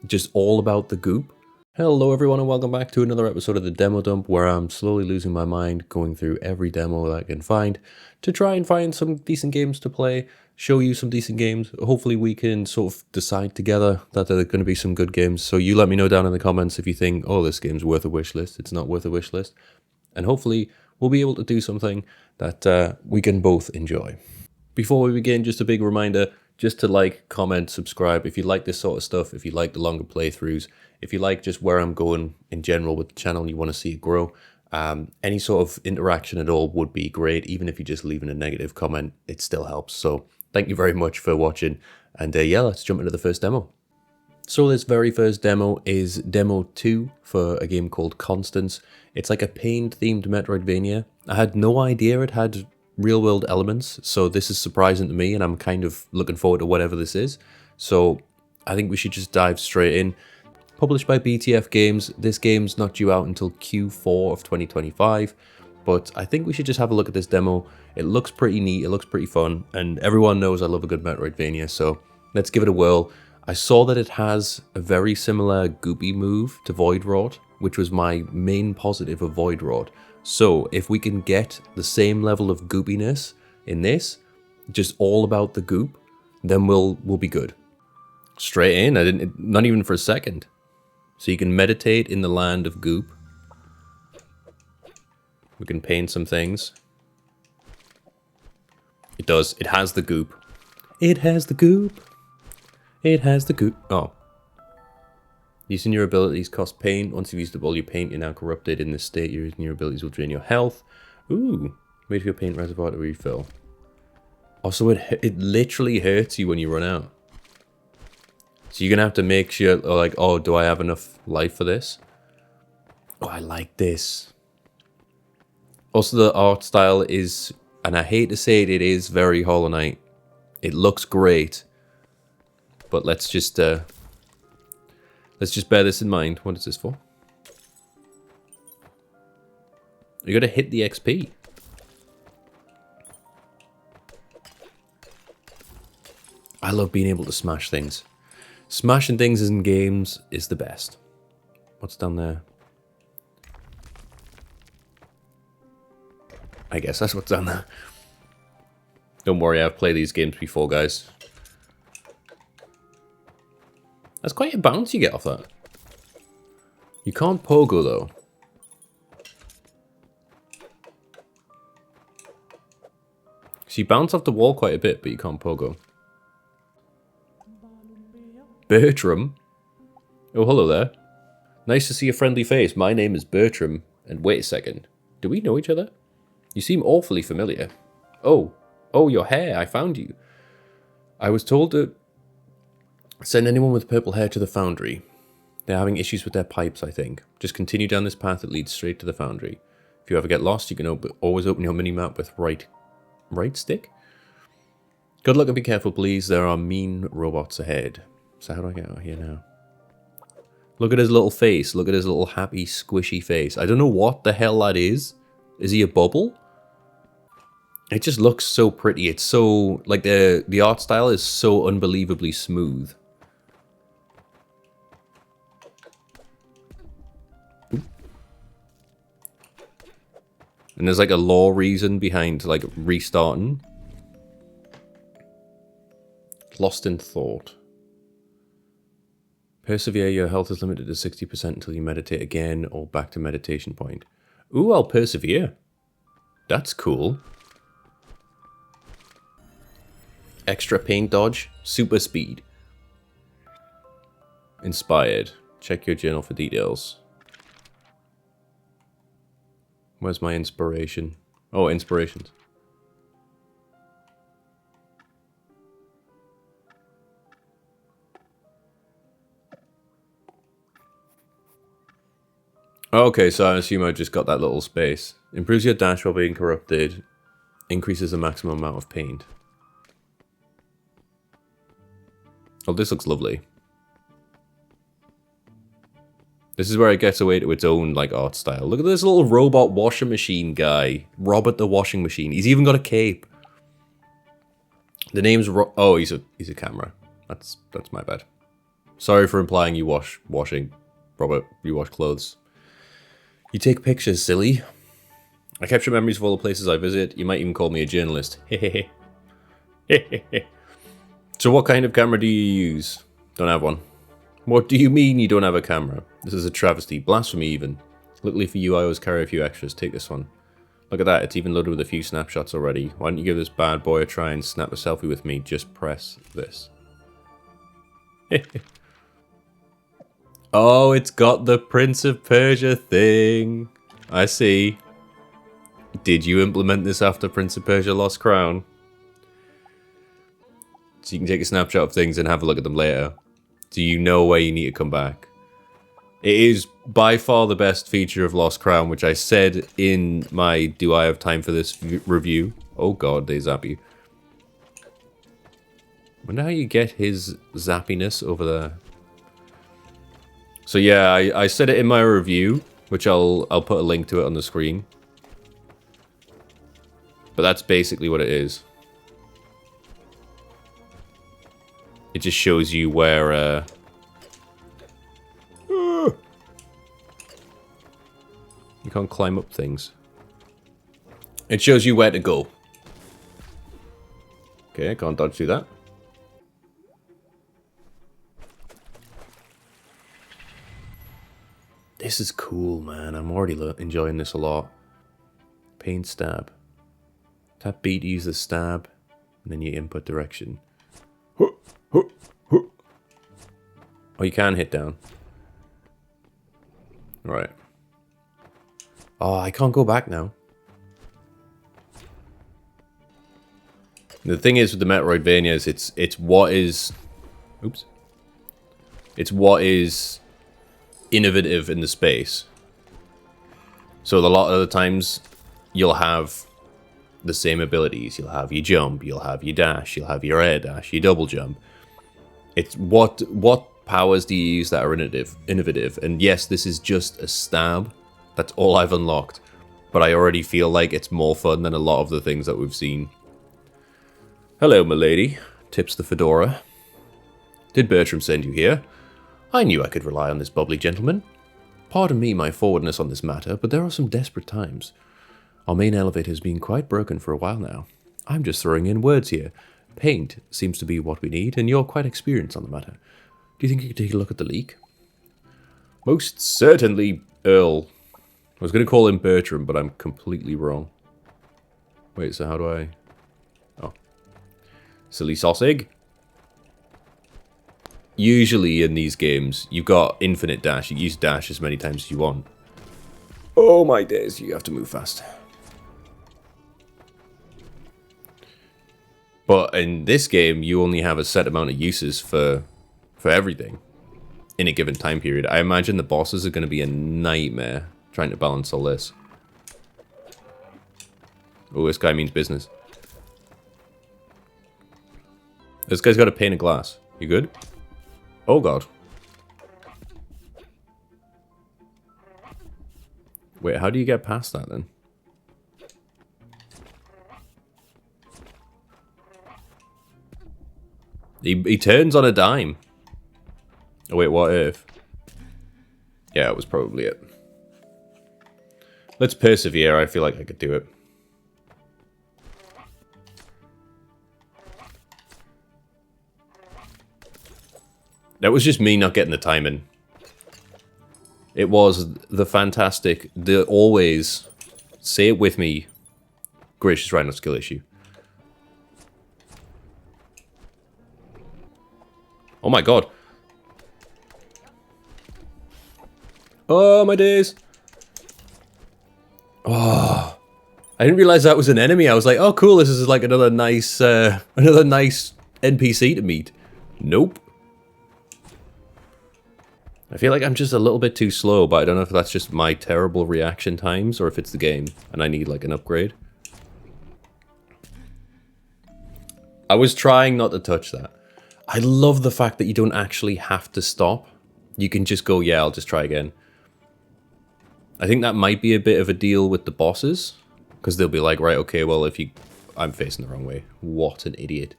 just all about the goop. Hello everyone and welcome back to another episode of the Demo Dump, where I'm slowly losing my mind going through every demo that I can find to try and find some decent games to play, show you some decent games. Hopefully we can sort of decide together that they're going to be some good games. So you let me know down in the comments if you think, oh, this game's worth a wish list, it's not worth a wish list. And hopefully we'll be able to do something that we can both enjoy. Before we begin, just a big reminder, just to like, comment, subscribe if you like this sort of stuff, if you like the longer playthroughs, if you like just where I'm going in general with the channel and you want to see it grow. Any sort of interaction at all would be great. Even if you're just leaving a negative comment, it still helps. So thank you very much for watching. And yeah, let's jump into the first demo. So this very first demo is demo 2 for a game called Constance. It's like a pain-themed Metroidvania. I had no idea it had real-world elements, so this is surprising to me, and I'm kind of looking forward to whatever this is. So I think we should just dive straight in. Published by BTF Games, this game's not due out until Q4 of 2025, but I think we should just have a look at this demo. It looks pretty neat, it looks pretty fun, and everyone knows I love a good Metroidvania, so let's give it a whirl. I saw that it has a very similar goopy move to Void Rot, which was my main positive of Void Rot. So if we can get the same level of goopiness in this, just all about the goop, then we'll be good. Straight in, not even for a second. So you can meditate in the land of goop. We can paint some things. It does, it has the goop. It has the goop. It has the goop. Oh. Using your abilities cost paint. Once you've used up all your paint, you're now corrupted. In this state, you're using your abilities will drain your health. Ooh. Wait for your paint reservoir to refill. Also, it literally hurts you when you run out. So you're going to have to make sure, like, oh, do I have enough life for this? Oh, I like this. Also, the art style is, and I hate to say it, it is very Hollow Knight. It looks great. But let's just bear this in mind. What is this for? You gotta hit the XP. I love being able to smash things. Smashing things in games is the best. What's down there? I guess that's what's down there. Don't worry, I've played these games before, guys. That's quite a bounce you get off that. You can't pogo though. So you bounce off the wall quite a bit, but you can't pogo. Bertram? Oh, hello there. Nice to see a friendly face. My name is Bertram. And wait a second. Do we know each other? You seem awfully familiar. Oh, your hair. I found you. I was told to send anyone with purple hair to the foundry. They're having issues with their pipes, I think. Just continue down this path that leads straight to the foundry. If you ever get lost, you can always open your mini-map with right stick. Good luck and be careful, please. There are mean robots ahead. So how do I get out of here now? Look at his little face. Look at his little happy, squishy face. I don't know what the hell that is. Is he a bubble? It just looks so pretty. It's so, like, the art style is so unbelievably smooth. And there's like a lore reason behind like restarting. Lost in thought. Persevere, your health is limited to 60% until you meditate again or back to meditation point. Ooh, I'll persevere. That's cool. Extra paint dodge, super speed. Inspired. Check your journal for details. Where's my inspiration? Oh, inspirations. Okay, so I assume I just got that little space. Improves your dash while being corrupted. Increases the maximum amount of paint. Oh, this looks lovely. This is where it gets away to its own, like, art style. Look at this little robot washing machine guy. Robert the washing machine. He's even got a cape. The name's oh, he's a camera. That's my bad. Sorry for implying you washing. Robert, you wash clothes. You take pictures, silly. I capture memories of all the places I visit. You might even call me a journalist. Hehehe. So what kind of camera do you use? Don't have one. What do you mean you don't have a camera? This is a travesty. Blasphemy even. Luckily for you, I always carry a few extras. Take this one. Look at that. It's even loaded with a few snapshots already. Why don't you give this bad boy a try and snap a selfie with me? Just press this. Oh, it's got the Prince of Persia thing. I see. Did you implement this after Prince of Persia Lost Crown? So you can take a snapshot of things and have a look at them later. Do you know where you need to come back? It is by far the best feature of Lost Crown, which I said in my Do I Have Time for This review. Oh god, they zap you. Wonder how you get his zappiness over there. So yeah, I said it in my review, which I'll put a link to it on the screen. But that's basically what it is. It just shows you where you can't climb up things. It shows you where to go. Okay, I can't dodge through that. This is cool, man. I'm already enjoying this a lot. Paint stab. Tap B to use the stab, and then you input direction. Oh, you can hit down. Right. Oh, I can't go back now. The thing is with the Metroidvanias, it's what is... Oops. It's what is innovative in the space. So a lot of the times, you'll have the same abilities. You'll have your jump, you'll have your dash, you'll have your air dash, your double jump. It's what powers do you use that are innovative? And yes, this is just a stab. That's all I've unlocked. But I already feel like it's more fun than a lot of the things that we've seen. Hello, milady. Tips the fedora. Did Bertram send you here? I knew I could rely on this bubbly gentleman. Pardon me my forwardness on this matter, but there are some desperate times. Our main elevator has been quite broken for a while now. I'm just throwing in words here. Paint seems to be what we need, and you're quite experienced on the matter. Do you think you could take a look at the leak? Most certainly, Earl. I was going to call him Bertram, but I'm completely wrong. Wait, so how do I... Oh. Silly sausage. Usually in these games, you've got infinite dash. You use dash as many times as you want. Oh my days, you have to move fast. But in this game, you only have a set amount of uses for everything in a given time period. I imagine the bosses are going to be a nightmare trying to balance all this. Oh, this guy means business. This guy's got a pane of glass. You good? Oh god. Wait, how do you get past that then? He turns on a dime. Oh wait, what if? Yeah, it was probably it. Let's persevere. I feel like I could do it. That was just me not getting the timing. It was the fantastic, the always, say it with me, gracious rhino skill issue. Oh my god. Oh my days. Oh, I didn't realize that was an enemy. I was like, oh cool, this is like another nice NPC to meet. Nope. I feel like I'm just a little bit too slow, but I don't know if that's just my terrible reaction times or if it's the game and I need like an upgrade. I was trying not to touch that. I love the fact that you don't actually have to stop. You can just go, yeah, I'll just try again. I think that might be a bit of a deal with the bosses, because they'll be like, right, okay, well, if you... I'm facing the wrong way. What an idiot.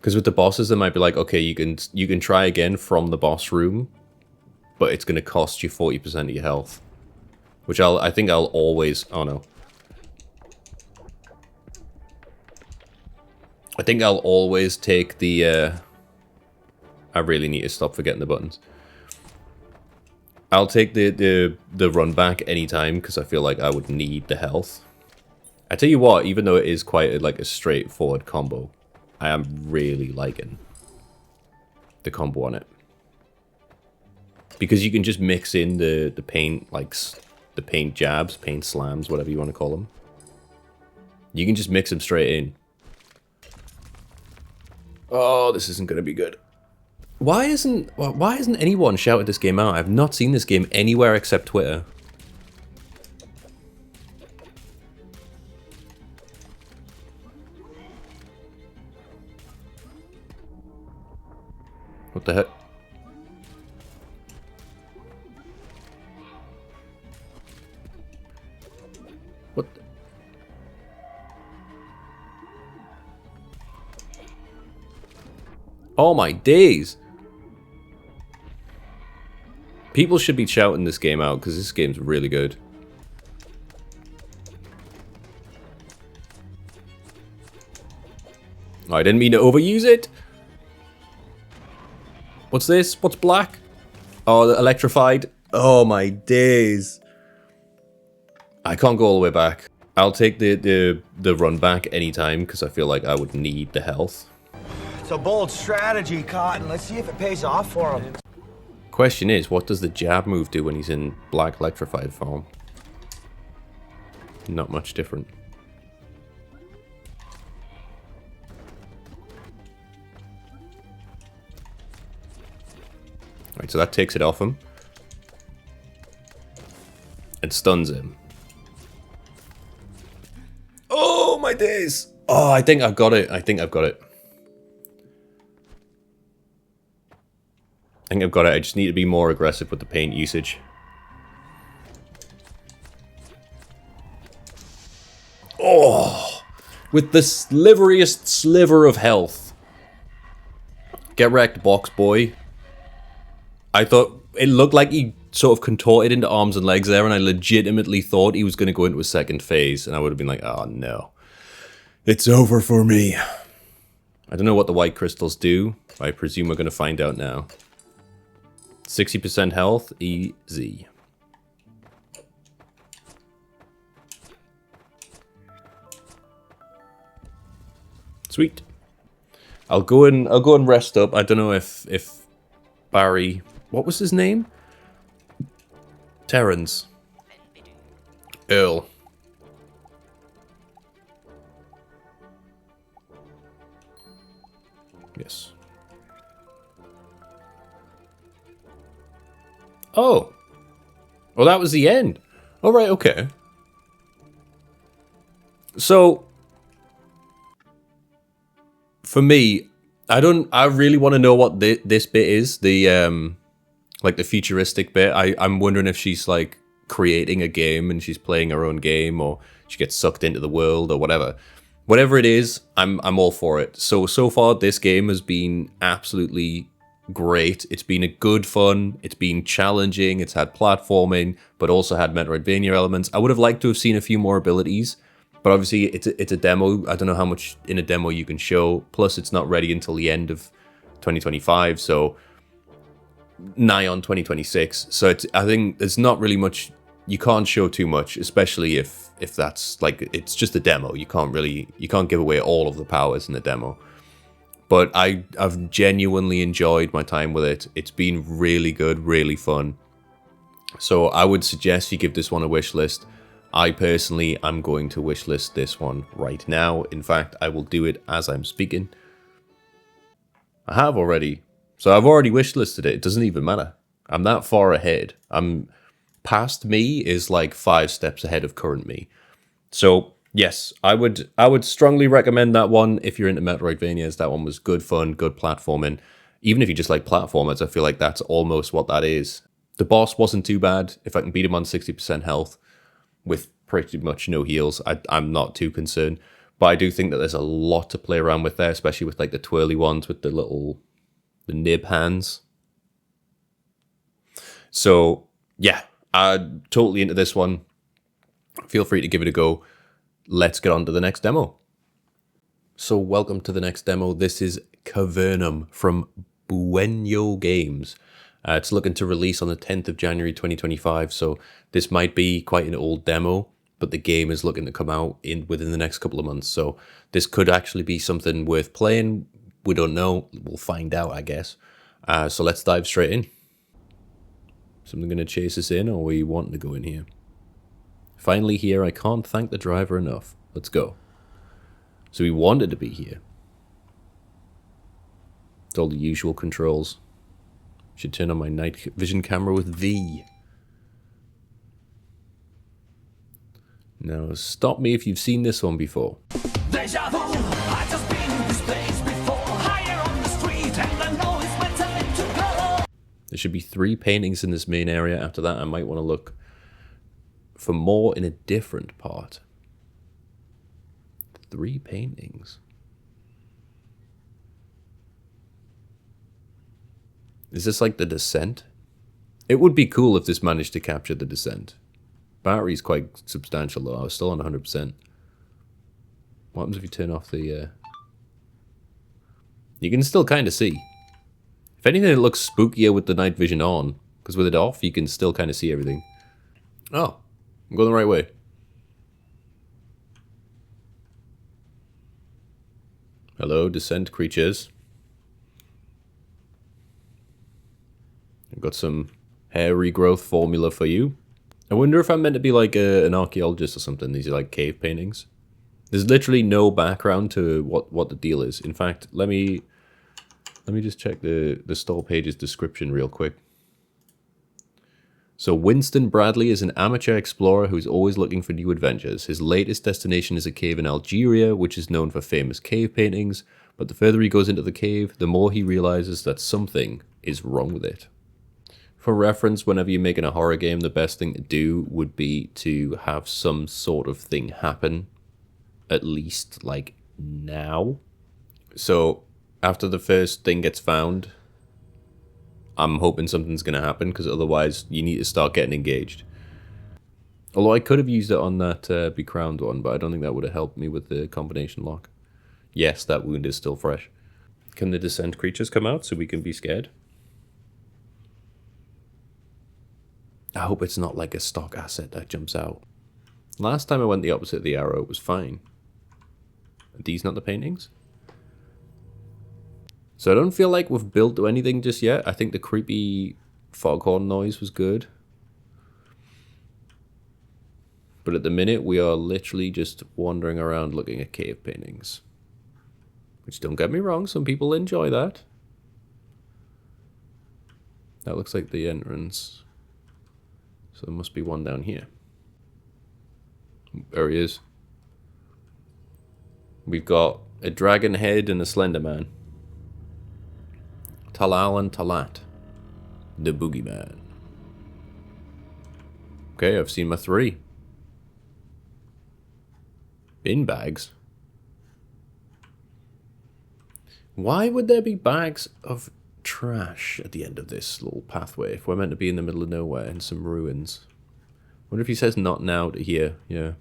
Because with the bosses, they might be like, okay, you can try again from the boss room, but it's going to cost you 40% of your health. Which I think I'll always... Oh, no. I think I'll always take the... I really need to stop forgetting the buttons. I'll take the run back anytime, because I feel like I would need the health. I tell you what, even though it is quite a straightforward combo, I am really liking the combo on it. Because you can just mix in the paint, like... the paint jabs, paint slams, whatever you want to call them. You can just mix them straight in. Oh, this isn't going to be good. Why isn't anyone shouted this game out? I've not seen this game anywhere except Twitter. What the heck? What? Oh my days! People should be shouting this game out, because this game's really good. Oh, I didn't mean to overuse it! What's this? What's black? Oh, the electrified. Oh my days. I can't go all the way back. I'll take the run back anytime, because I feel like I would need the health. It's a bold strategy, Cotton. Let's see if it pays off for him. Question is, what does the jab move do when he's in black electrified form? Not much different. Right, so that takes it off him. And stuns him. Oh, my days! Oh, I think I've got it. I think I've got it. I just need to be more aggressive with the paint usage. Oh! With the sliveriest sliver of health. Get wrecked, box boy. I thought it looked like he sort of contorted into arms and legs there, and I legitimately thought he was going to go into a second phase, and I would have been like, oh no. It's over for me. I don't know what the white crystals do, but I presume we're going to find out now. 60% health, easy. Sweet. I'll go and rest up. I don't know if Barry, what was his name? Terrence. Earl. Yes. Oh. Well, that was the end. All right, okay. So, for me, I really want to know what this bit is. The, like the futuristic bit. I'm wondering if she's like creating a game and she's playing her own game, or she gets sucked into the world or whatever. Whatever it is, I'm all for it. So far, this game has been absolutely great. It's been a good fun. It's been challenging. It's had platforming, but also had Metroidvania elements. I would have liked to have seen a few more abilities, but obviously it's a demo. I don't know how much in a demo you can show. Plus, it's not ready until the end of 2025, so nigh on 2026. So I think there's not really much. You can't show too much, especially if that's like, it's just a demo. You can't give away all of the powers in the demo. But I've genuinely enjoyed my time with it. It's been really good, really fun. So I would suggest you give this one a wish list. I personally am going to wish list this one right now. In fact, I will do it as I'm speaking. I have already. So I've already wish listed it. It doesn't even matter. I'm that far ahead. Past me is like 5 steps ahead of current me. So yes, I would strongly recommend that one if you're into Metroidvanias. That one was good fun, good platforming. Even if you just like platformers, I feel like that's almost what that is. The boss wasn't too bad. If I can beat him on 60% health with pretty much no heals, I'm not too concerned. But I do think that there's a lot to play around with there, especially with like the twirly ones with the nib hands. So yeah, I'm totally into this one. Feel free to give it a go. Let's get on to the next demo. So welcome to the next demo. This is Kavernum from Bueno Games. It's looking to release on the 10th of January 2025, so this might be quite an old demo, but the game is looking to come out within the next couple of months, so this could actually be something worth playing. We don't know. We'll find out, I guess. So let's dive straight in. Something going to chase us in, or are we wanting to go in here? Finally here, I can't thank the driver enough. Let's go. So we wanted to be here. It's all the usual controls. Should turn on my night vision camera with V. Now stop me if you've seen this one before. Deja vu, I just been in this place before. Higher on the street and I know it's my time to go. There should be 3 paintings in this main area. After that I might want to look for more in a different part. 3 paintings. Is this like the Descent? It would be cool if this managed to capture the Descent. Battery's quite substantial though. I was still on 100%. What happens if you turn off the... You can still kind of see. If anything, it looks spookier with the night vision on. Because with it off, you can still kind of see everything. Oh, I'm going the right way. Hello, Descent creatures. I've got some hair regrowth formula for you. I wonder if I'm meant to be like an archaeologist or something. These are like cave paintings. There's literally no background to what the deal is. In fact, let me just check the store page's description real quick. So Winston Bradley is an amateur explorer who's always looking for new adventures. His latest destination is a cave in Algeria, which is known for famous cave paintings. But the further he goes into the cave, the more he realizes that something is wrong with it. For reference, whenever you're making a horror game, the best thing to do would be to have some sort of thing happen. At least, like, now. So, after the first thing gets found, I'm hoping something's going to happen, because otherwise you need to start getting engaged. Although I could have used it on that Be Crowned one, but I don't think that would have helped me with the combination lock. Yes, that wound is still fresh. Can the Descent creatures come out so we can be scared? I hope it's not like a stock asset that jumps out. Last time I went the opposite of the arrow, it was fine. Are these not the paintings? So I don't feel like we've built to anything just yet. I think the creepy foghorn noise was good. But at the minute, we are literally just wandering around looking at cave paintings. Which, don't get me wrong, some people enjoy that. That looks like the entrance. So there must be one down here. There he is. We've got a dragon head and a slender man. Talal and Talat. The boogeyman. Okay, I've seen my 3. Bin bags? Why would there be bags of trash at the end of this little pathway if we're meant to be in the middle of nowhere in some ruins? Wonder if he says not now to here. Yeah.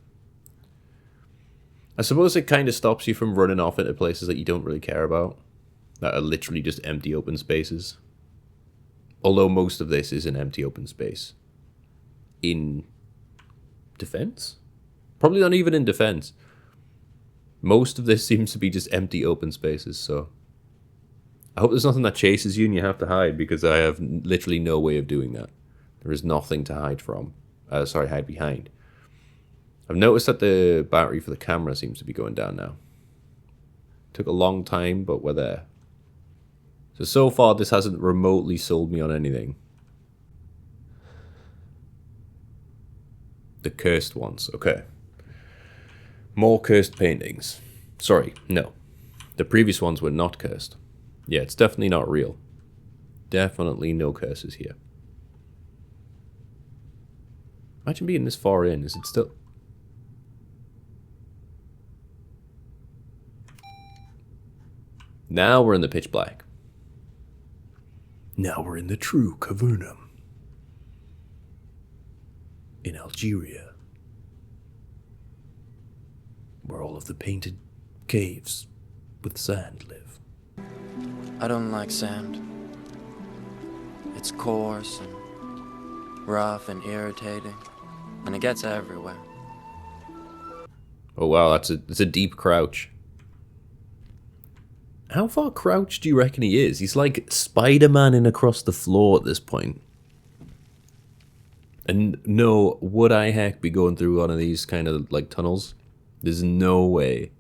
I suppose it kind of stops you from running off into places that you don't really care about. That are literally just empty open spaces. Although most of this is an empty open space. In defense? Probably not even in defense. Most of this seems to be just empty open spaces, so... I hope there's nothing that chases you and you have to hide, because I have literally no way of doing that. There is nothing to hide from. Hide behind. I've noticed that the battery for the camera seems to be going down now. Took a long time, but we're there. So far, this hasn't remotely sold me on anything. The cursed ones. Okay. More cursed paintings. Sorry, no. The previous ones were not cursed. Yeah, it's definitely not real. Definitely no curses here. Imagine being this far in. Is it still... Now we're in the pitch black. Now we're in the true Kavernum. In Algeria. Where all of the painted caves with sand live. I don't like sand. It's coarse and rough and irritating, and it gets everywhere. Oh wow, that's a deep crouch. How far crouched do you reckon he is? He's like Spider-Man across the floor at this point. And no, would I heck be going through one of these kind of like tunnels? There's no way.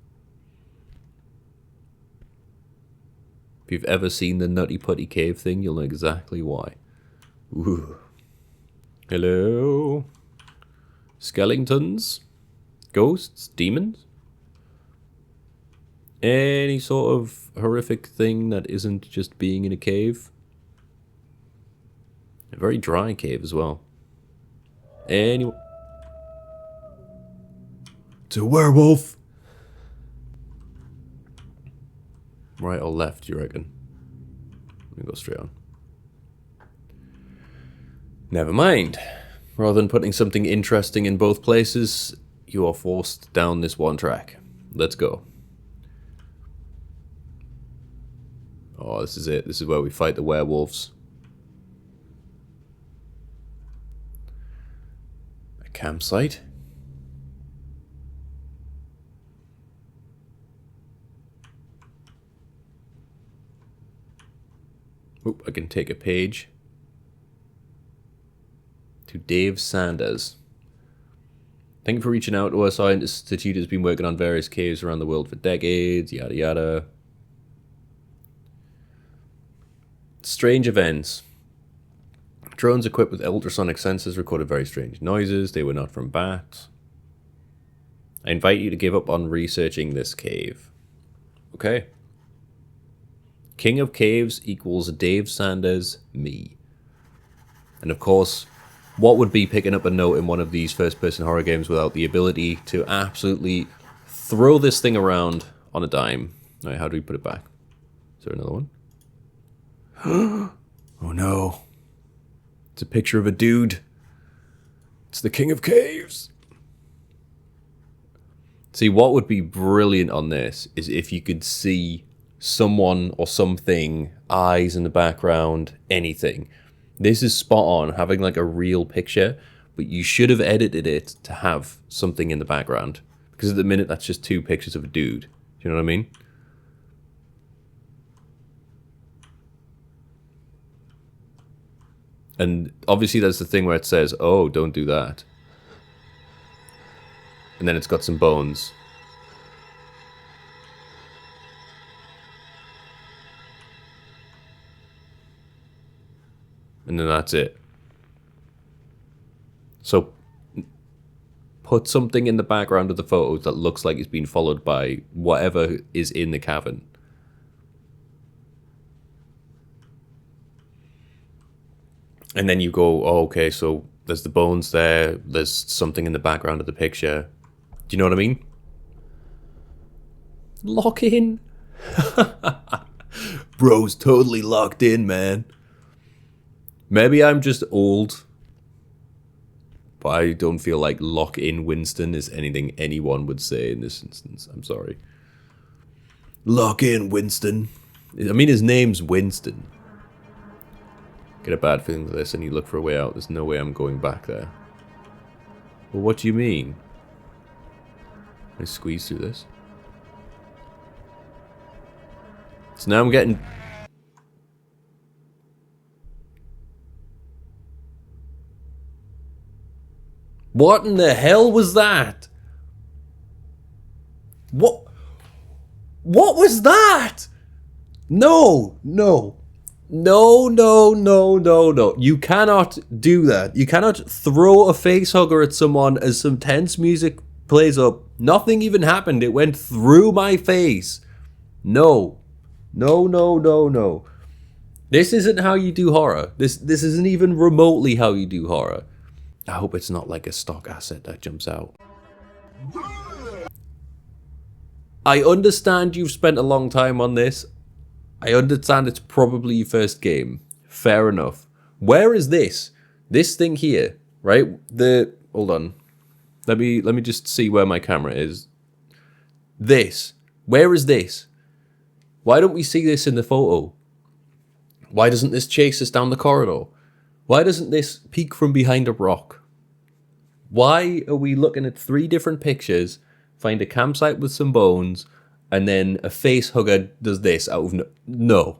If you've ever seen the Nutty Putty Cave thing, you'll know exactly why. Ooh. Hello? Skeletons? Ghosts? Demons? Any sort of horrific thing that isn't just being in a cave? A very dry cave as well. Anyway. It's a werewolf! Right or left, you reckon? Let me go straight on. Never mind. Rather than putting something interesting in both places, you are forced down this one track. Let's go. Oh, this is it. This is where we fight the werewolves. A campsite? Oop, I can take a page. To Dave Sanders. Thank you for reaching out to us. Our institute has been working on various caves around the world for decades, yada yada. Strange events. Drones equipped with ultrasonic sensors recorded very strange noises. They were not from bats. I invite you to give up on researching this cave. Okay. King of Caves equals Dave Sanders, me. And of course, what would be picking up a note in one of these first-person horror games without the ability to absolutely throw this thing around on a dime? All right, how do we put it back? Is there another one? Oh no. It's a picture of a dude. It's the King of Caves. See, what would be brilliant on this is if you could see someone or something, eyes in the background, anything. This is spot on, having like a real picture, but you should have edited it to have something in the background. Because at the minute, that's just two pictures of a dude. Do you know what I mean? And obviously there's the thing where it says, oh, don't do that. And then it's got some bones. And then that's it. So put something in the background of the photos that looks like it's been followed by whatever is in the cavern. And then you go, oh, okay, so there's the bones there. There's something in the background of the picture. Do you know what I mean? Lock in. Bro's totally locked in, man. Maybe I'm just old. But I don't feel like lock in Winston is anything anyone would say in this instance. I'm sorry. Lock in Winston. I mean, his name's Winston. Get a bad feeling for this and you look for a way out. There's no way I'm going back there. Well, what do you mean? Can I squeeze through this? So now I'm getting... What in the hell was that? What was that? No. No. You cannot do that. You cannot throw a face hugger at someone as some tense music plays up. Nothing even happened. It went through my face. No. This isn't how you do horror. This isn't even remotely how you do horror. I hope it's not like a stock asset that jumps out. I understand you've spent a long time on this. I understand it's probably your first game. Fair enough. Where is this? This thing here, right? Hold on. Let me just see where my camera is. This. Where is this? Why don't we see this in the photo? Why doesn't this chase us down the corridor? Why doesn't this peek from behind a rock? Why are we looking at 3 different pictures, find a campsite with some bones, and then a face hugger does this out of no.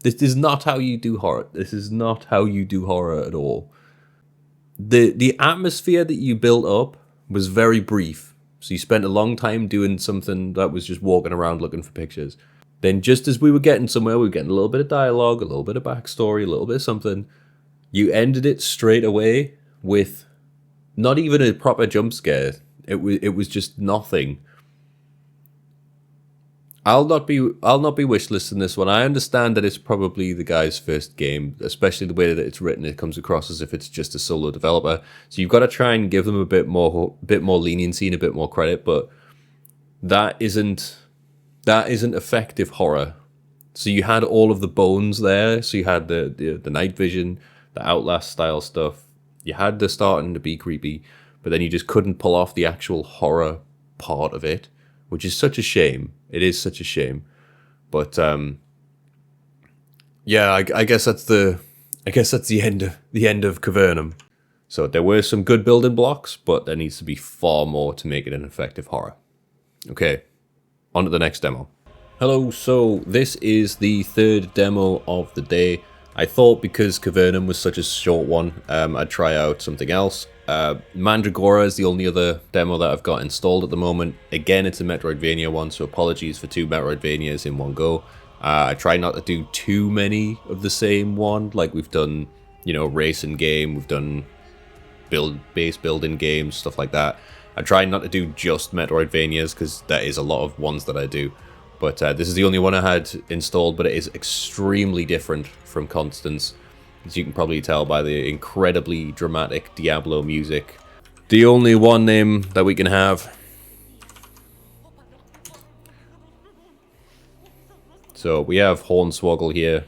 This is not how you do horror. This is not how you do horror at all. The atmosphere that you built up was very brief. So you spent a long time doing something that was just walking around looking for pictures. Then just as we were getting somewhere, we were getting a little bit of dialogue, a little bit of backstory, a little bit of something. You ended it straight away with not even a proper jump scare. It was just nothing. I'll not be wishlisting this one. I understand that it's probably the guy's first game, especially the way that it's written. It comes across as if it's just a solo developer. So you've got to try and give them a bit more leniency and a bit more credit. But that isn't effective horror. So you had all of the bones there. So you had the night vision, the Outlast style stuff. You had the starting to be creepy, but then you just couldn't pull off the actual horror part of it, which is such a shame. It is such a shame. But yeah, I guess that's the end of Kavernum. So there were some good building blocks, but there needs to be far more to make it an effective horror. Okay, on to the next demo. Hello, so this is the 3rd demo of the day. I thought because Kavernum was such a short one, I'd try out something else. Mandragora is the only other demo that I've got installed at the moment. Again, it's a Metroidvania one, so apologies for 2 Metroidvanias in one go. I try not to do too many of the same one, like we've done, racing game, we've done base building games, stuff like that. I try not to do just Metroidvanias, because that is a lot of ones that I do. But this is the only one I had installed, but it is extremely different from Constance, as you can probably tell by the incredibly dramatic Diablo music. The only one name that we can have. So we have Hornswoggle here.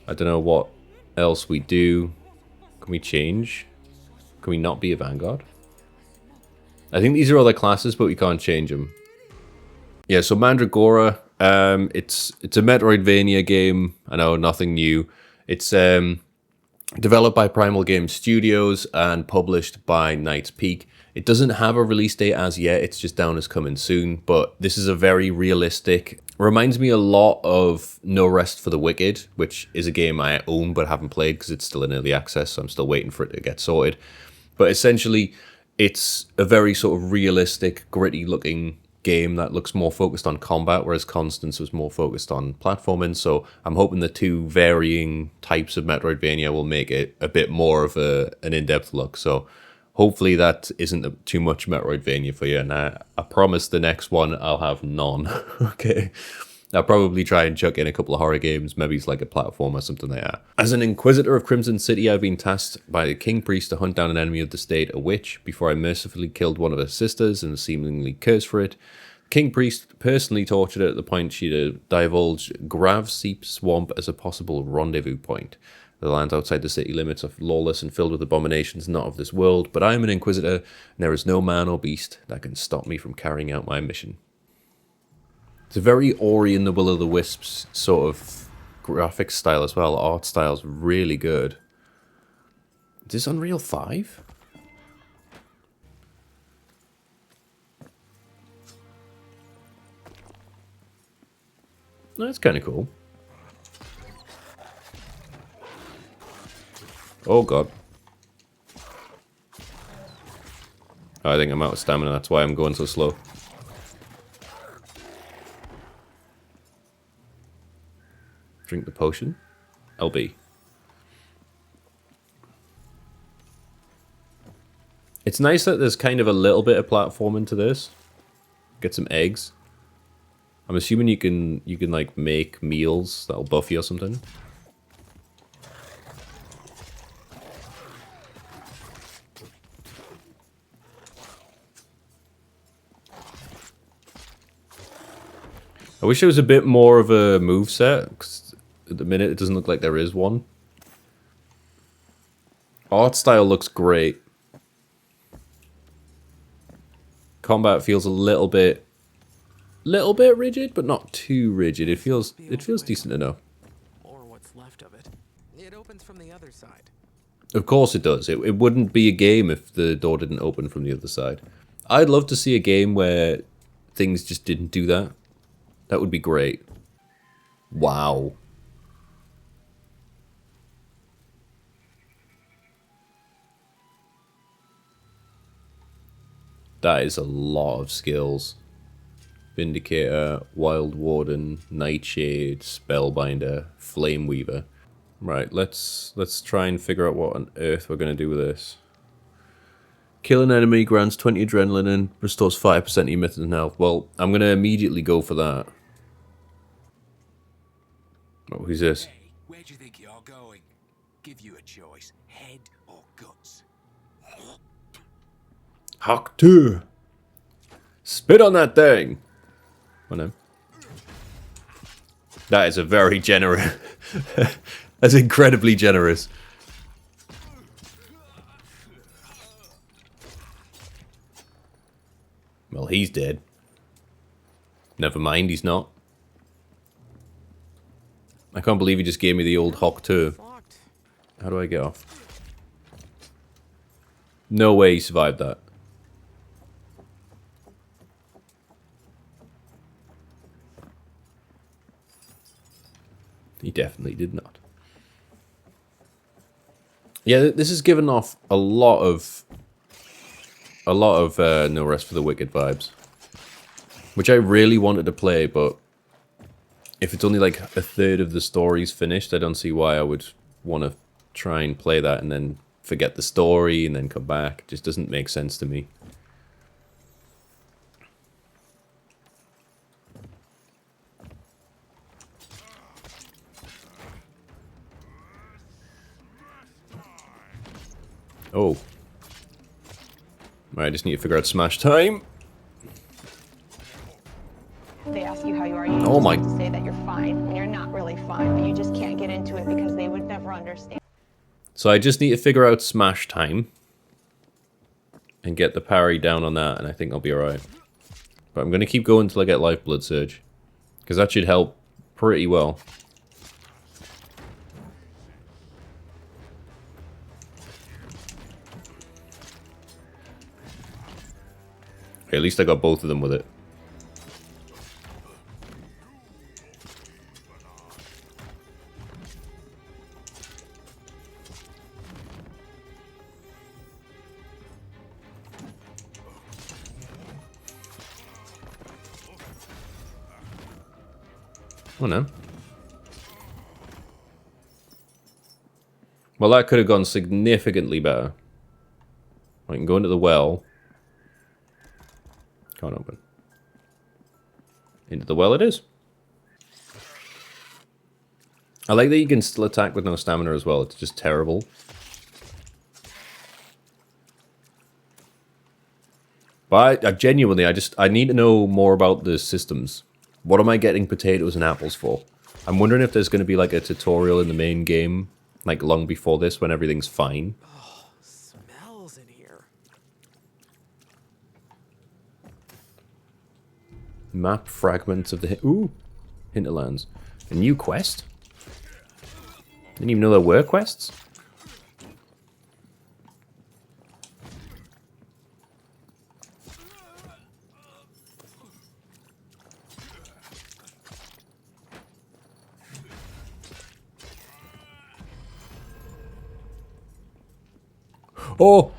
I don't know what else we do. Can we change? Can we not be a Vanguard? I think these are other classes, but we can't change them. Yeah, so Mandragora, it's a Metroidvania game. I know, nothing new. It's developed by Primal Game Studios and published by Knight's Peak. It doesn't have a release date as yet, it's just down as coming soon, but this is a very realistic... Reminds me a lot of No Rest for the Wicked, which is a game I own but haven't played because it's still in early access, so I'm still waiting for it to get sorted. But essentially, it's a very sort of realistic, gritty looking game that looks more focused on combat, whereas Constance was more focused on platforming. So I'm hoping the 2 varying types of Metroidvania will make it a bit more of an in-depth look. So hopefully that isn't too much Metroidvania for you. And I promise the next one I'll have none. Okay. I'll probably try and chuck in a couple of horror games, maybe it's like a platform or something like that. As an Inquisitor of Crimson City, I've been tasked by the King Priest to hunt down an enemy of the state, a witch, before I mercifully killed one of her sisters and seemingly cursed for it. King Priest personally tortured her at the point she'd divulged Gravseep Swamp as a possible rendezvous point. The lands outside the city limits are lawless and filled with abominations not of this world, but I am an Inquisitor, and there is no man or beast that can stop me from carrying out my mission. It's a very Ori and the Will of the Wisps sort of graphic style as well. Art style's really good. Is this Unreal 5? No, that's kind of cool. Oh god. I think I'm out of stamina, that's why I'm going so slow. Drink the potion. LB. It's nice that there's kind of a little bit of platforming to this. Get some eggs. I'm assuming you can like make meals that'll buff you or something. I wish there was a bit more of a move set, because at the minute it doesn't look like there is one. Art style looks great. Combat feels a little bit rigid, but not too rigid. It feels decent enough. Or what's left of it. It opens from the other side. Of course it does. It wouldn't be a game if the door didn't open from the other side. I'd love to see a game where things just didn't do that. That would be great. Wow. That is a lot of skills. Vindicator, Wild Warden, Nightshade, Spellbinder, Flame Weaver. Right, let's try and figure out what on earth we're going to do with this. Kill an enemy grants 20 adrenaline and restores 5% of your mitten health. Well, I'm going to immediately go for that. Oh, who's this? Hey, where do you think you're going? Give you a choice, head or guts. Hack 2. Spit on that thing. Oh no. That is a very generous. That's incredibly generous. Well, he's dead. Never mind, he's not. I can't believe he just gave me the old Hawk 2. How do I get off? No way he survived that. He definitely did not. Yeah, this is giving off a lot of No Rest for the Wicked vibes, which I really wanted to play, but if it's only like a third of the story's finished, I don't see why I would want to try and play that and then forget the story and then come back. It just doesn't make sense to me. Oh. I just need to figure out smash time. They ask you how you are, you Oh just my- have to say that you're fine when you're not really fine, but you just can't get into it because they would never understand. So I just need to figure out smash time and get the parry down on that, and I think I'll be alright. But I'm going to keep going until I get Lifeblood Surge, because that should help pretty well. Okay, at least I got both of them with it. Oh no. Well, that could have gone significantly better. I can go into the well. Can't open. Into the well it is. I like that you can still attack with no stamina as well. It's just terrible. But I genuinely, I need to know more about the systems. What am I getting potatoes and apples for? I'm wondering if there's going to be like a tutorial in the main game, like long before this, when everything's fine. Smells in here. Map fragments of the Hinterlands. A new quest? Didn't even know there were quests. Oh!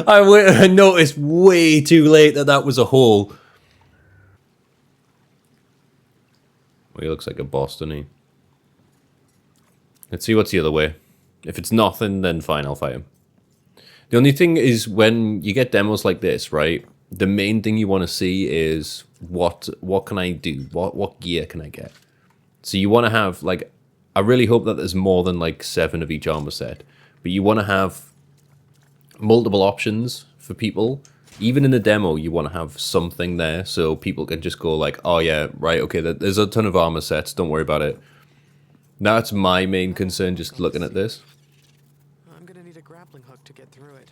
I noticed way too late that that was a hole. Well, he looks like a boss, doesn't he? Let's see what's the other way. If it's nothing, then fine, I'll fight him. The only thing is when you get demos like this, right? The main thing you want to see is what can I do? What gear can I get? So you want to have, like, I really hope that there's more than like 7 of each armor set. But you want to have multiple options for people Even in a demo, you want to have something there so people can just go like, oh yeah, right, okay, there's a ton of armor sets, don't worry about it. That's my main concern just looking at this. I'm gonna need a grappling hook to get through it.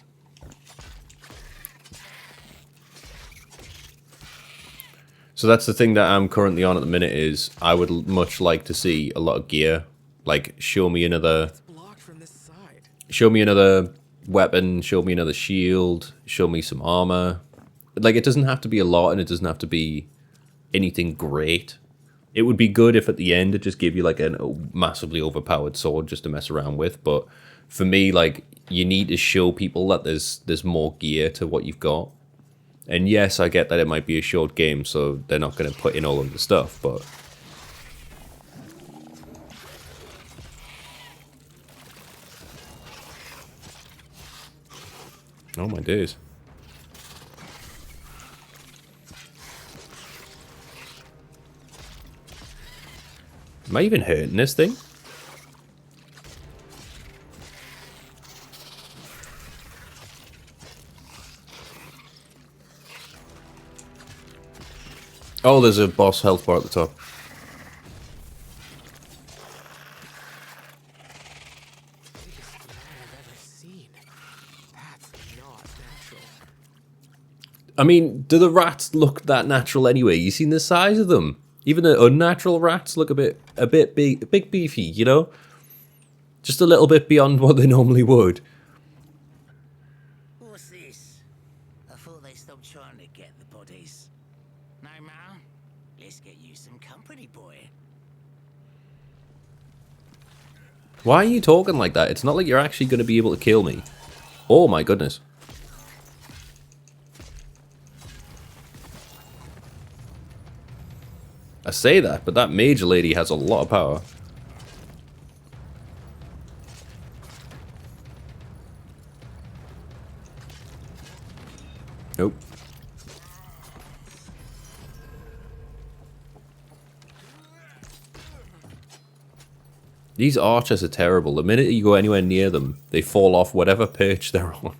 So that's the thing that I'm currently on at the minute is I would much like to see a lot of gear. Like, show me another Blocked from this side. weapon, show me another shield, show me some armor. Like, it doesn't have to be a lot and it doesn't have to be anything great. It would be good if at the end it just gave you like a massively overpowered sword just to mess around with. But for me, like, you need to show people that there's more gear to what you've got. And yes, I get that it might be a short game, so they're not going to put in all of the stuff, but... Oh my days. Am I even hurting this thing? Oh, there's a boss health bar at the top. Biggest rat I've ever seen. That's not natural. I mean, do the rats look that natural anyway? You seen the size of them? Even the unnatural rats look a bit beefy, you know? Just a little bit beyond what they normally would. What's this? I thought they stopped trying to get the bodies. No, Ma? Let's get you some company, boy. Why are you talking like that? It's not like you're actually going to be able to kill me. Oh my goodness. I say that, but that mage lady has a lot of power. Nope. These archers are terrible. The minute you go anywhere near them, they fall off whatever perch they're on.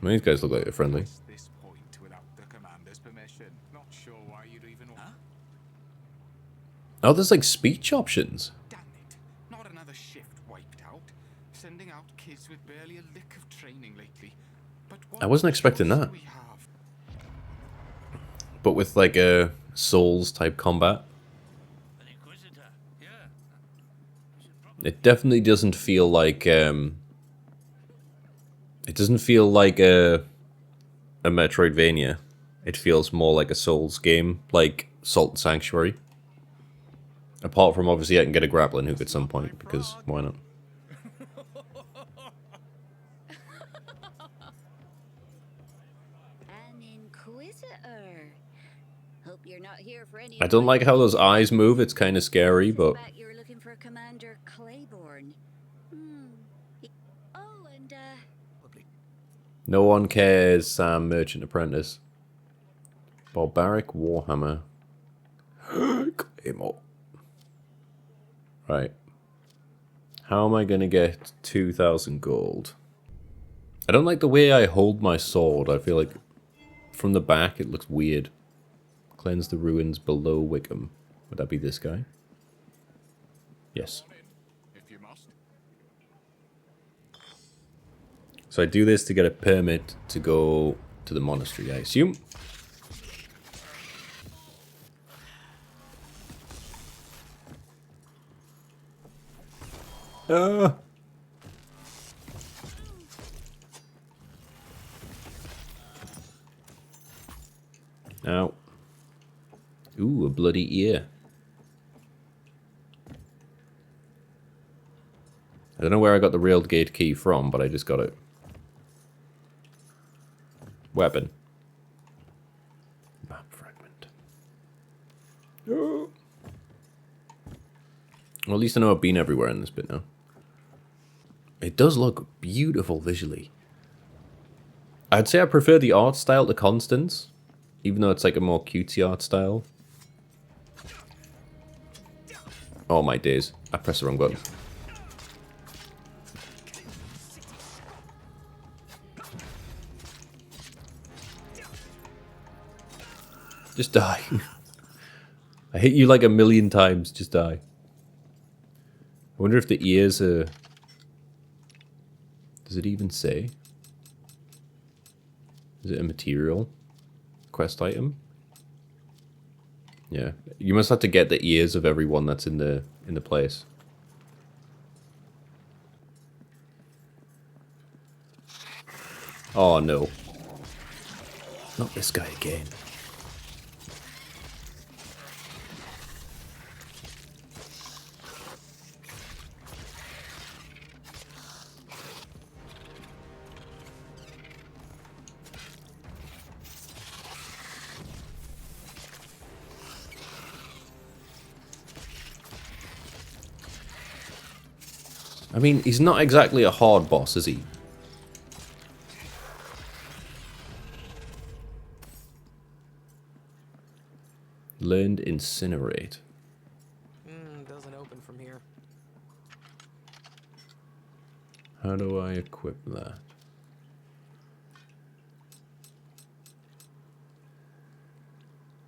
I mean, these guys look like they're friendly. This point without the commander's permission. Not sure why you'd even. Huh? Oh, there's like speech options. Damn it! Not another shift wiped out. Sending out kids with barely a lick of training lately. But what I wasn't expecting choice that. do we have? But with like a Souls type combat. An Inquisitor, yeah. It definitely doesn't feel like it doesn't feel like a Metroidvania. It feels more like a Souls game, like Salt and Sanctuary. Apart from obviously I can get a grappling hook at some point, because why not? An Inquisitor. Hope you're not here for any. I don't like how those eyes move, it's kind of scary, but... Suspect you're looking for Commander Claiborne. Oh, and No one cares, Sam, Merchant Apprentice. Barbaric Warhammer. Claymore. Right. How am I gonna get 2,000 gold? I don't like the way I hold my sword. I feel like from the back it looks weird. Cleanse the ruins below Wickham. Would that be this guy? Yes. If you must. So I do this to get a permit to go to the monastery, I assume. Ow. Ooh, a bloody ear. I don't know where I got the railed gate key from, but I just got it. Weapon. Map fragment. Oh. Well, at least I know I've been everywhere in this bit now. It does look beautiful visually. I'd say I prefer the art style to Constance, even though it's like a more cutesy art style. Oh my days, I pressed the wrong button. Just die. I hit you like a million times. Just die. I wonder if the ears are... Does it even say? Is it a material? Quest item? Yeah. You must have to get the ears of everyone that's in the place. Oh no. Not this guy again. I mean, he's not exactly a hard boss, is he? Learned Incinerate. Doesn't open from here. How do I equip that?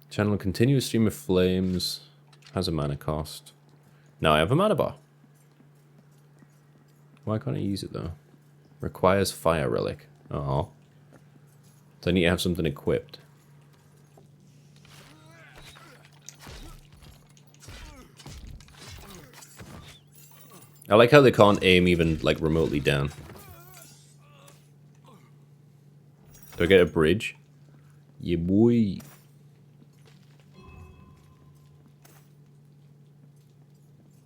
Channel a continuous stream of flames. Has a mana cost. Now I have a mana bar. Why can't I use it though? Requires fire relic. Oh. So I need to have something equipped. I like how they can't aim even like remotely down. Do I get a bridge? Yeah, boy.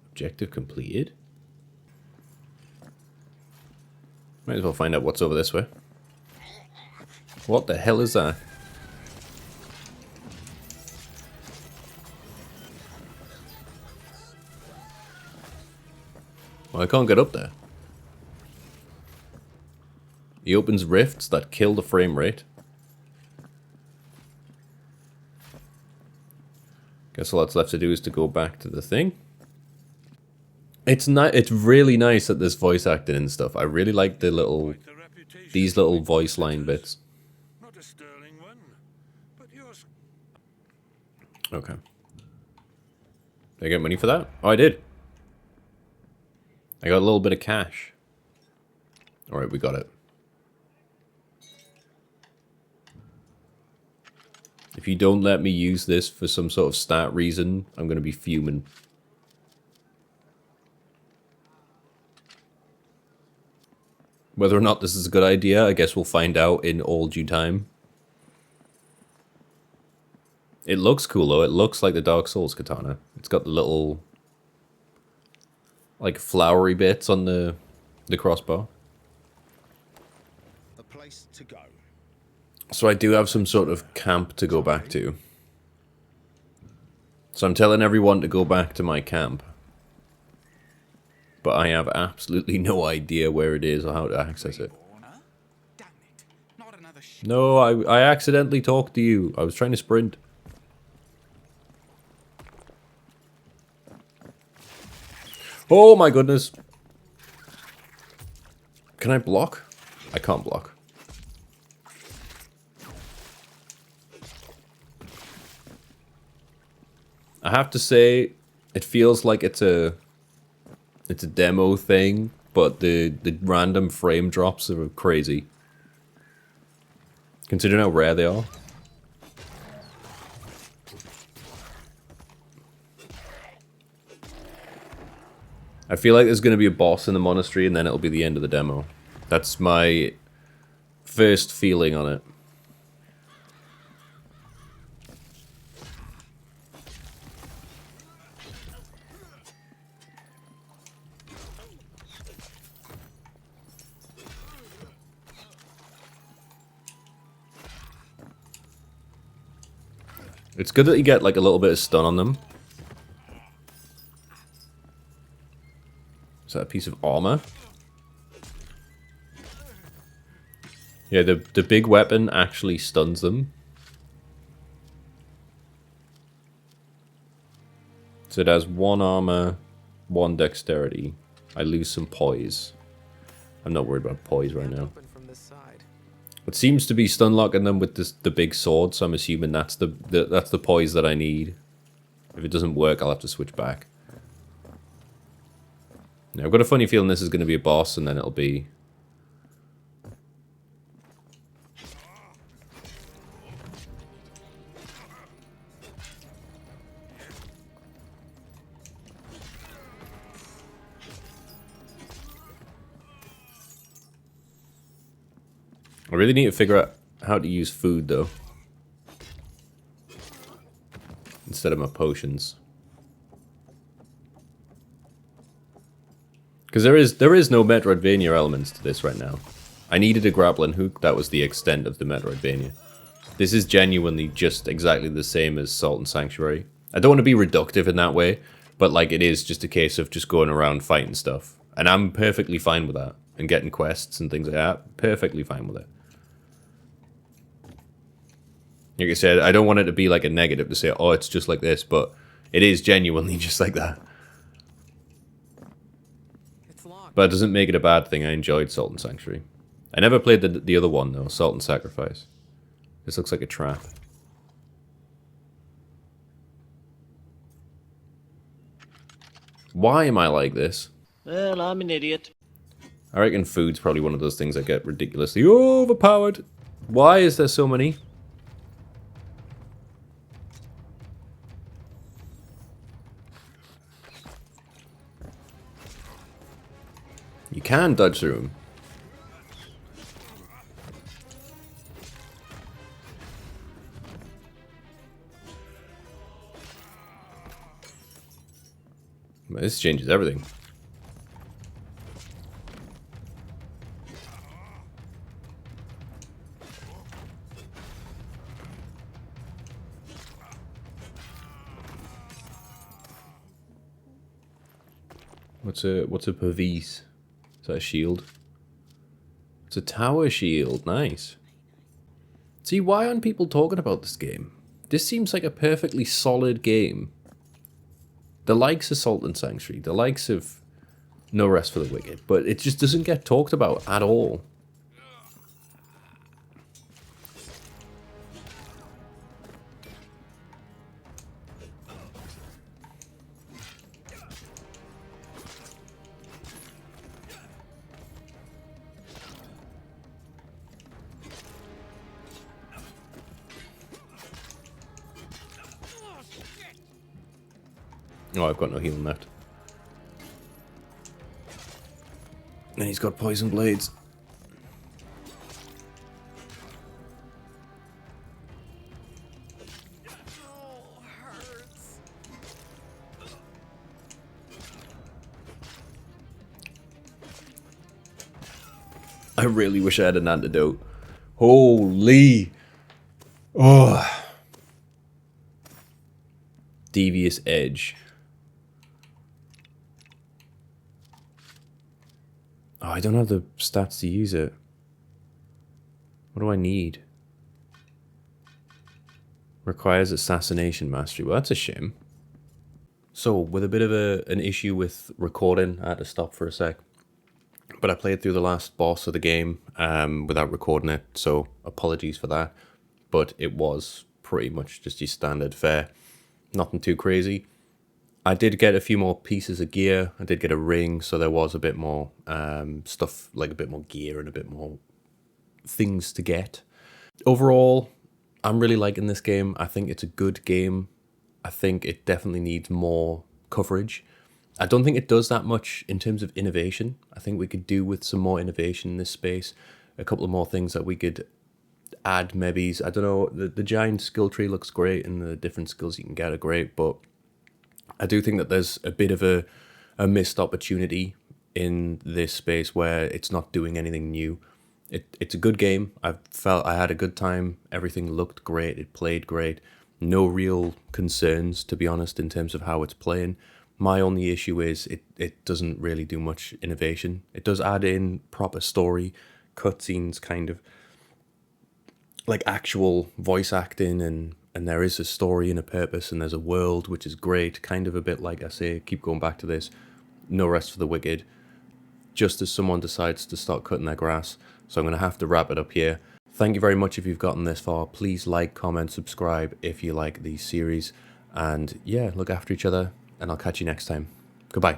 Objective completed. Might as well find out what's over this way. What the hell is that? Well, I can't get up there. He opens rifts that kill the frame rate. Guess all that's left to do is to go back to the thing. It's really nice that there's voice acting and stuff. I really like the little, these little voice line bits. Not a sterling one, but yours. Okay. Did I get money for that? Oh, I did. I got a little bit of cash. Alright, we got it. If you don't let me use this for some sort of stat reason, I'm going to be fuming. Whether or not this is a good idea, I guess we'll find out in all due time. It looks cool though, it looks like the Dark Souls katana. It's got the little, like, flowery bits on the crossbow. A place to go. So I do have some sort of camp to go back to. So I'm telling everyone to go back to my camp. But I have absolutely no idea where it is or how to access it. Damn it. Not another No, I accidentally talked to you. I was trying to sprint. Oh my goodness. Can I block? I can't block. I have to say, it feels like it's a demo thing, but the random frame drops are crazy. Considering how rare they are. I feel like there's going to be a boss in the monastery and then it'll be the end of the demo. That's my first feeling on it. It's good that you get like a little bit of stun on them. Is that a piece of armor? Yeah, the big weapon actually stuns them. So it has 1 armor, 1 dexterity. I lose some poise. I'm not worried about poise right now. Open from this side. It seems to be stun locking them with the big sword, so I'm assuming that's the poise that I need. If it doesn't work, I'll have to switch back. Now, I've got a funny feeling this is going to be a boss, and then it'll be... I really need to figure out how to use food, though. Instead of my potions. Because there is no Metroidvania elements to this right now. I needed a grappling hook, that was the extent of the Metroidvania. This is genuinely just exactly the same as Salt and Sanctuary. I don't want to be reductive in that way, but like it is just a case of just going around fighting stuff. And I'm perfectly fine with that. And getting quests and things like that, perfectly fine with it. Like I said, I don't want it to be like a negative to say, oh, it's just like this, but it is genuinely just like that. But it doesn't make it a bad thing. I enjoyed Salt and Sanctuary. I never played the other one, though, Salt and Sacrifice. This looks like a trap. Why am I like this? Well, I'm an idiot. I reckon food's probably one of those things that get ridiculously overpowered. Why is there so many? You can dodge through them. But this changes everything. What's a pervice? Is that a shield? It's a tower shield. Nice. See, why aren't people talking about this game? This seems like a perfectly solid game. The likes of Salt and Sanctuary, the likes of No Rest for the Wicked, but it just doesn't get talked about at all. Oh, I've got no healing left. And he's got poison blades. I really wish I had an antidote. Holy. Oh. Devious Edge. Oh, I don't have the stats to use it. What do I need? Requires assassination mastery. Well, that's a shame. So, with a bit of an issue with recording, I had to stop for a sec. But I played through the last boss of the game without recording it, so apologies for that. But it was pretty much just your standard fare. Nothing too crazy. I did get a few more pieces of gear. I did get a ring, so there was a bit more stuff, like a bit more gear and a bit more things to get. Overall, I'm really liking this game. I think it's a good game. I think it definitely needs more coverage. I don't think it does that much in terms of innovation. I think we could do with some more innovation in this space. A couple of more things that we could add, maybe. I don't know, the giant skill tree looks great and the different skills you can get are great, but I do think that there's a bit of a missed opportunity in this space where it's not doing anything new. It's a good game. I felt I had a good time. Everything looked great. It played great. No real concerns, to be honest, in terms of how it's playing. My only issue is it doesn't really do much innovation. It does add in proper story, cutscenes, kind of like actual voice acting, and there is a story and a purpose, and there's a world, which is great. Kind of a bit like, I say, keep going back to this, No Rest for the Wicked. Just as someone decides to start cutting their grass. So I'm going to have to wrap it up here. Thank you very much if you've gotten this far. Please like, comment, subscribe if you like these series. And yeah, look after each other, and I'll catch you next time. Goodbye.